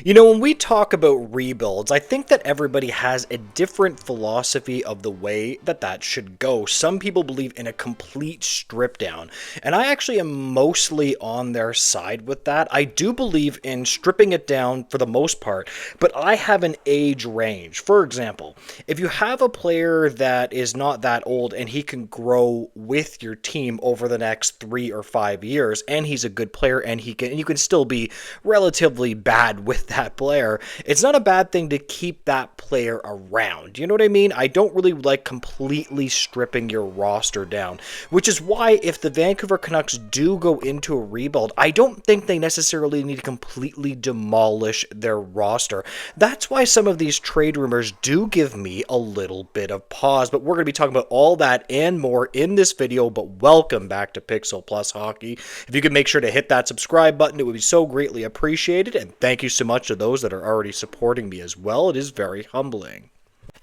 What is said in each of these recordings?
You know, when we talk about rebuilds, I think that everybody has a different philosophy of the way that that should go. Some people believe in a complete strip down, and I actually am mostly on their side with that. I do believe in stripping it down for the most part, but I have an age range. For example, if you have a player that is not that old and he can grow with your team over the next 3 or 5 years, and he's a good player and you can still be relatively bad with that player, it's not a bad thing to keep that player around. You know what I mean? I don't really like completely stripping your roster down, which is why if the Vancouver Canucks do go into a rebuild, I don't think they necessarily need to completely demolish their roster. That's why some of these trade rumors do give me a little bit of pause, but we're going to be talking about all that and more in this video. But welcome back to Pixel Plus Hockey. If you could make sure to hit that subscribe button, it would be so greatly appreciated, and thank you so much to those that are already supporting me as well. It is very humbling.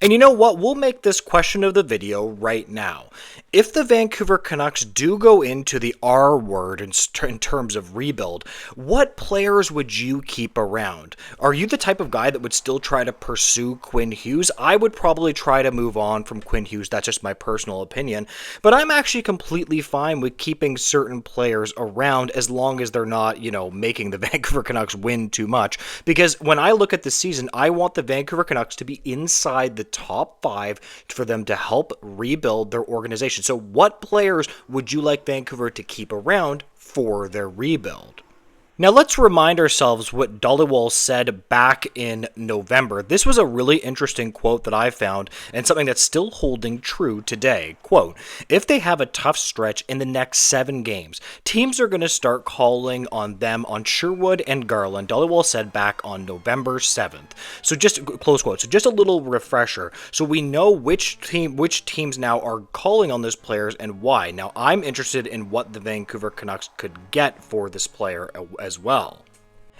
And you know what? We'll make this question of the video right now. If the Vancouver Canucks do go into the R word in terms of rebuild, what players would you keep around? Are you the type of guy that would still try to pursue Quinn Hughes? I would probably try to move on from Quinn Hughes. That's just my personal opinion. But I'm actually completely fine with keeping certain players around as long as they're not, making the Vancouver Canucks win too much. Because when I look at the season, I want the Vancouver Canucks to be inside the top 5 for them to help rebuild their organization. So what players would you like Vancouver to keep around for their rebuild? Now let's remind ourselves what Dhaliwal said back in November. This was a really interesting quote that I found and something that's still holding true today. Quote, "If they have a tough stretch in the next 7 games, teams are going to start calling on them on Sherwood and Garland," Dhaliwal said back on November 7th. So just close quote. So just a little refresher. So we know which teams now are calling on those players and why. Now I'm interested in what the Vancouver Canucks could get for this player as well.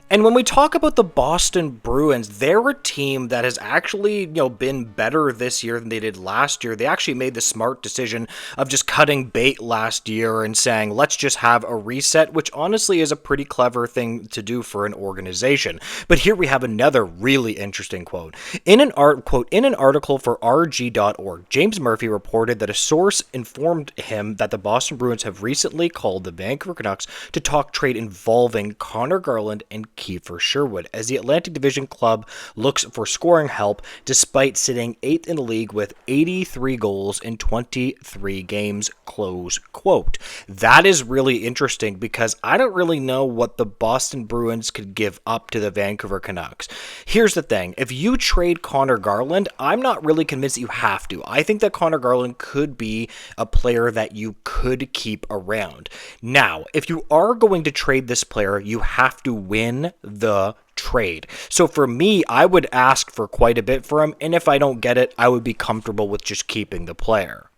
And when we talk about the Boston Bruins, they're a team that has actually, been better this year than they did last year. They actually made the smart decision of just cutting bait last year and saying, let's just have a reset, which honestly is a pretty clever thing to do for an organization. But here we have another really interesting quote. In an article for RG.org, James Murphy reported that a source informed him that the Boston Bruins have recently called the Vancouver Canucks to talk trade involving Connor Garland and Kiefer Sherwood, as the Atlantic Division club looks for scoring help despite sitting 8th in the league with 83 goals in 23 games, close quote. That is really interesting because I don't really know what the Boston Bruins could give up to the Vancouver Canucks. Here's the thing. If you trade Connor Garland, I'm not really convinced that you have to. I think that Connor Garland could be a player that you could keep around. Now, if you are going to trade this player, you have to win the trade. So for me, I would ask for quite a bit for him, and if I don't get it, I would be comfortable with just keeping the player.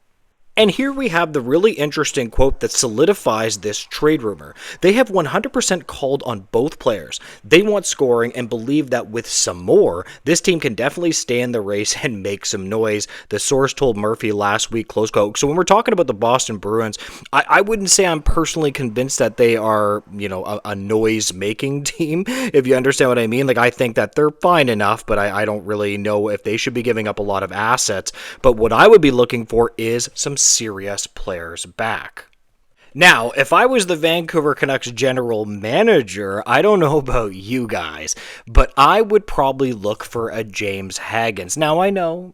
And here we have the really interesting quote that solidifies this trade rumor. They have 100% called on both players. They want scoring and believe that with some more, this team can definitely stay in the race and make some noise, the source told Murphy last week, close quote. So when we're talking about the Boston Bruins, I wouldn't say I'm personally convinced that they are, a noise-making team, if you understand what I mean. Like, I think that they're fine enough, but I don't really know if they should be giving up a lot of assets. But what I would be looking for is some serious players back. Now, if I was the Vancouver Canucks general manager, I don't know about you guys, but I would probably look for a James Haggins. Now, I know,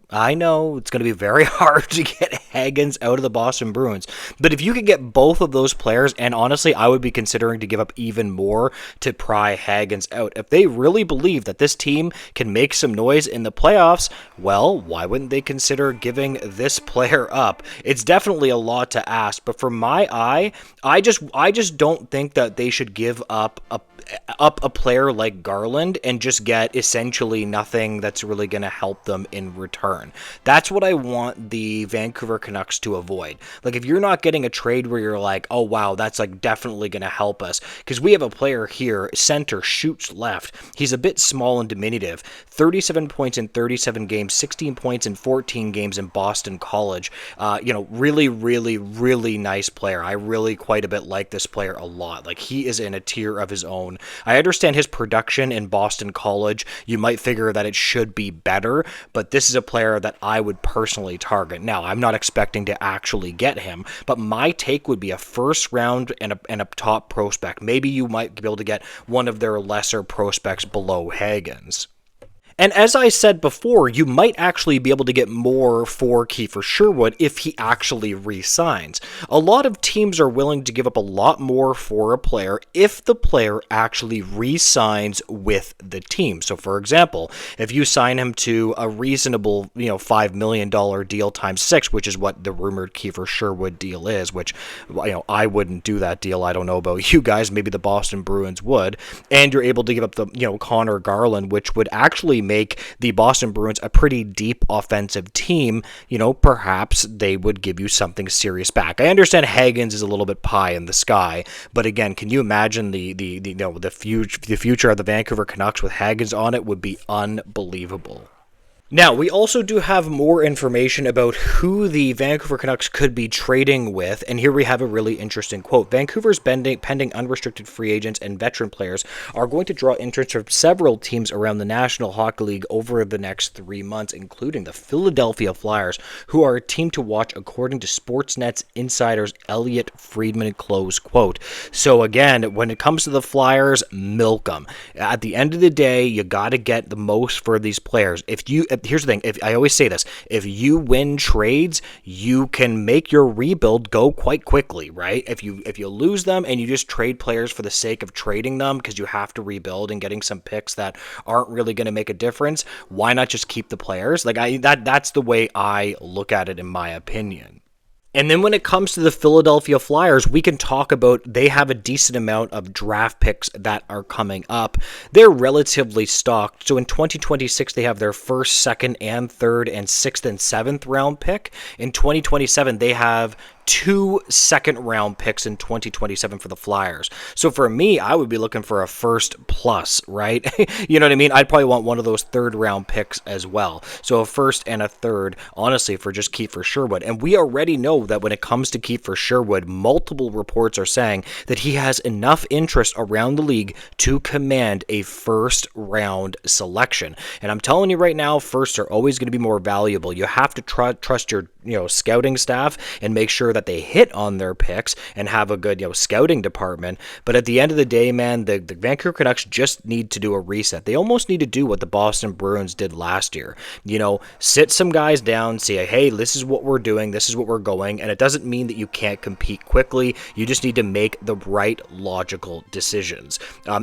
it's going to be very hard to get Haggins out of the Boston Bruins, but if you could get both of those players, and honestly, I would be considering to give up even more to pry Haggins out. If they really believe that this team can make some noise in the playoffs, well, why wouldn't they consider giving this player up? It's definitely a lot to ask, but from my eye, I just don't think that they should give up a player like Garland and just get essentially nothing that's really going to help them in return. That's what I want the Vancouver Canucks to avoid. Like, if you're not getting a trade where you're like, oh wow, that's like definitely going to help us, because we have a player here, center, shoots left. He's a bit small and diminutive. 37 points in 37 games, 16 points in 14 games in Boston College. Really, really, really nice player. I really really quite a bit like this player a lot. Like, he is in a tier of his own. I understand his production in Boston College. You might figure that it should be better, but this is a player that I would personally target. Now, I'm not expecting to actually get him, but my take would be a first round and a top prospect. Maybe you might be able to get one of their lesser prospects below Hagens. And as I said before, you might actually be able to get more for Kiefer Sherwood if he actually re-signs. A lot of teams are willing to give up a lot more for a player if the player actually re-signs with the team. So, for example, if you sign him to a reasonable, $5 million deal times 6, which is what the rumored Kiefer Sherwood deal is, which, I wouldn't do that deal. I don't know about you guys. Maybe the Boston Bruins would. And you're able to give up the, Connor Garland, which would actually make the Boston Bruins a pretty deep offensive team. Perhaps they would give you something serious back. I understand Hagens is a little bit pie in the sky, but again, can you imagine the future of the Vancouver Canucks with Hagens on it would be unbelievable. Now, we also do have more information about who the Vancouver Canucks could be trading with, and here we have a really interesting quote. Vancouver's pending unrestricted free agents and veteran players are going to draw interest from several teams around the National Hockey League over the next 3 months, including the Philadelphia Flyers, who are a team to watch according to Sportsnet's insiders Elliot Friedman, close quote. So again, when it comes to the Flyers, milk them. At the end of the day, you got to get the most for these players. Here's the thing, I always say this, if you win trades, you can make your rebuild go quite quickly, right? If you lose them and you just trade players for the sake of trading them because you have to rebuild and getting some picks that aren't really going to make a difference, why not just keep the players? That's the way I look at it, in my opinion. And then when it comes to the Philadelphia Flyers, we can talk about they have a decent amount of draft picks that are coming up. They're relatively stocked. So in 2026, they have their first, second, and third, and sixth and seventh round pick. In 2027, they have 2 second-round picks in 2027 for the Flyers. So for me, I would be looking for a first plus, right? You know what I mean? I'd probably want one of those third-round picks as well. So a first and a third, honestly, for just Kiefer Sherwood. And we already know that when it comes to Kiefer Sherwood, multiple reports are saying that he has enough interest around the league to command a first-round selection. And I'm telling you right now, firsts are always going to be more valuable. You have to trust your scouting staff and make sure that they hit on their picks and have a good scouting department. But at the end of the day, man, the Vancouver Canucks just need to do a reset. They almost need to do what the Boston Bruins did last year. Sit some guys down, say, hey, this is what we're doing, this is what we're going, and it doesn't mean that you can't compete quickly. You just need to make the right logical decisions.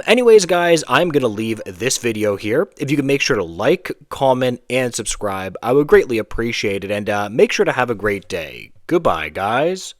Anyways, guys, I'm going to leave this video here. If you can make sure to like, comment, and subscribe, I would greatly appreciate it, and make sure to have a great day. Goodbye, guys.